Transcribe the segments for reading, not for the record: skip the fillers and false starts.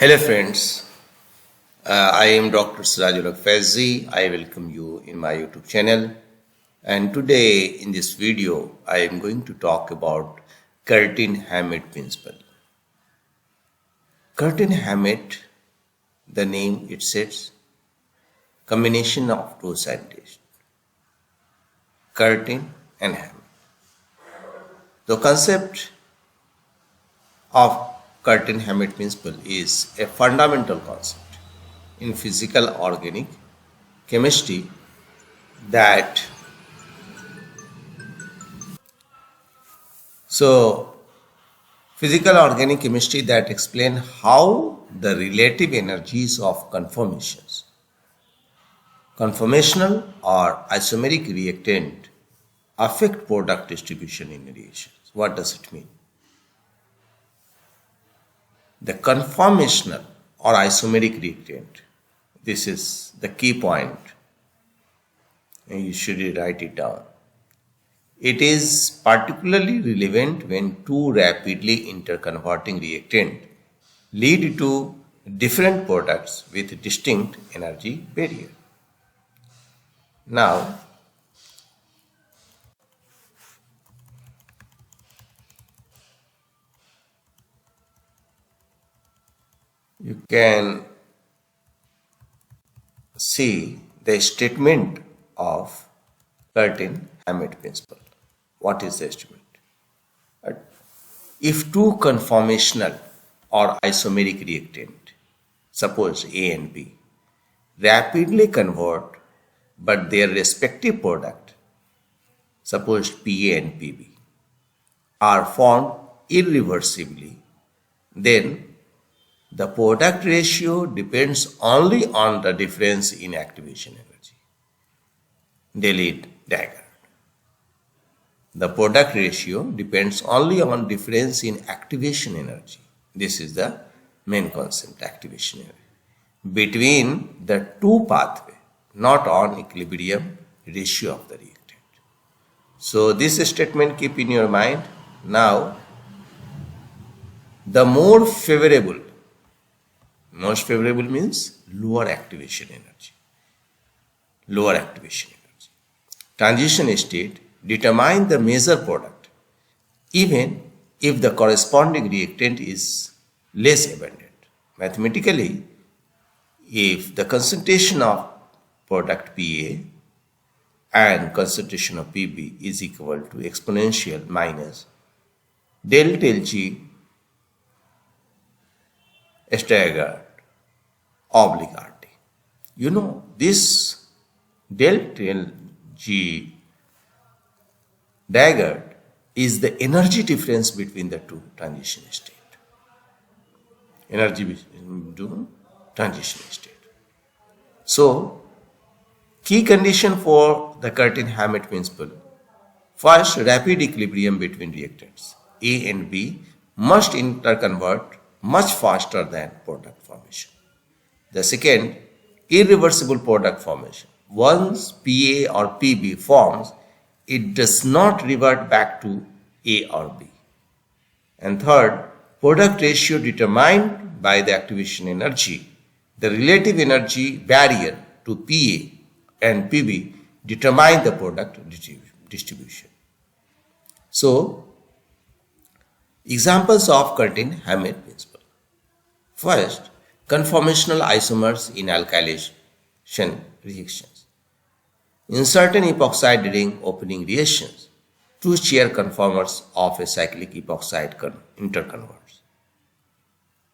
Hello friends, I am Dr. Sirajul Faizi. I welcome you in my YouTube channel, and today in this video I am going to talk about Curtin Hammett principle. Curtin Hammett, the name it says, combination of two scientists, Curtin and Hammett. The concept of Curtin Hammett principle is a fundamental concept in physical organic chemistry that physical organic chemistry that explain how the relative energies of conformational or isomeric reactant affect product distribution in reactions. What does it mean? The conformational or isomeric reactant, this is the key point, and you should write it down. It is particularly relevant when two rapidly interconverting reactants lead to different products with distinct energy barrier. Now, you can see the statement of Curtin Hammett principle. What is the statement? If two conformational or isomeric reactant, suppose A and B, rapidly convert but their respective product, suppose PA and PB, are formed irreversibly, then the product ratio depends only on the difference in activation energy. Delete diagram. The product ratio depends only on difference in activation energy. This is the main concept, activation energy, between the two pathways, not on equilibrium ratio of the reactant. So this statement keep in your mind. Now, the most favorable means lower activation energy. Transition state determine the measure product even if the corresponding reactant is less abundant. Mathematically, if the concentration of product PA and concentration of PB is equal to exponential minus del G staggered oblique RT. You know, this del G dagger is the energy difference between the two transition state. So, key condition for the Curtin Hammett principle. First, rapid equilibrium between reactants A and B must interconvert much faster than product formation. The second, irreversible product formation. Once PA or PB forms, it does not revert back to A or B. And third, product ratio determined by the activation energy. The relative energy barrier to PA and PB determine the product distribution. So, examples of Curtin Hammett principle. First, conformational isomers in alkylation reactions. In certain epoxide ring opening reactions, two chair conformers of a cyclic epoxide interconverts.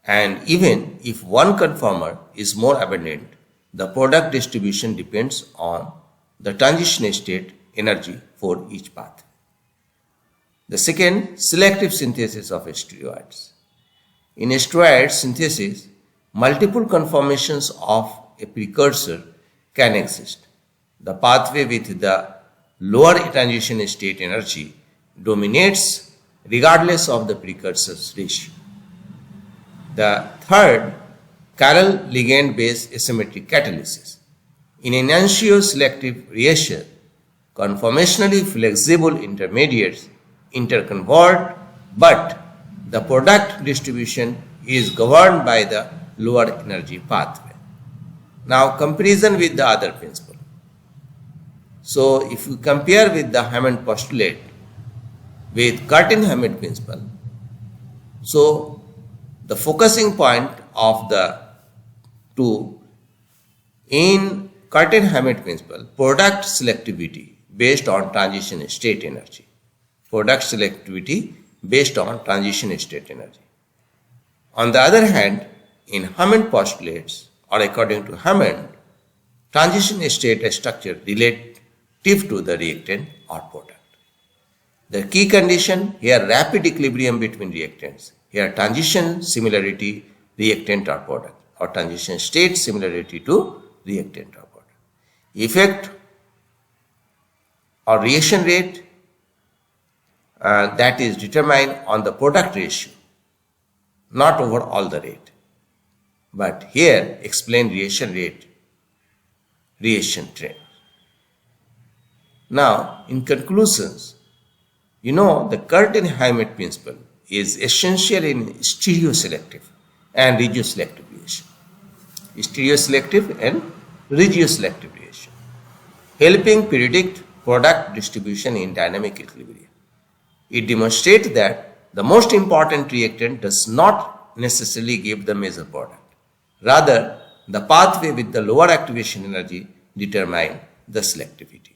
And even if one conformer is more abundant, the product distribution depends on the transition state energy for each path. The second, selective synthesis of steroids. In steroid synthesis, multiple conformations of a precursor can exist. The pathway with the lower transition state energy dominates regardless of the precursor's ratio. The third, chiral ligand-based asymmetric catalysis. In enantioselective reaction, conformationally flexible intermediates interconvert, but the product distribution is governed by the lower energy pathway. Now comparison with the other principle. So if you compare with the Hammett postulate with Curtin Hammett principle, so the focusing point of the two in Curtin Hammett principle, product selectivity based on transition state energy. Product selectivity based on transition state energy. On the other hand, in Hammett postulates, or according to Hammett, transition state structure relative to the reactant or product. The key condition here, rapid equilibrium between reactants. Here transition similarity reactant or product, or transition state similarity to reactant or product. Effect or reaction rate that is determined on the product ratio, not over all the rate. But here explain reaction rate, reaction trend. Now in conclusions, the Curtin-Hammett principle is essential in stereoselective and regioselective reaction. Stereoselective and regioselective reaction, helping predict product distribution in dynamic equilibrium. It demonstrates that the most important reactant does not necessarily give the major product. Rather, the pathway with the lower activation energy determine the selectivity.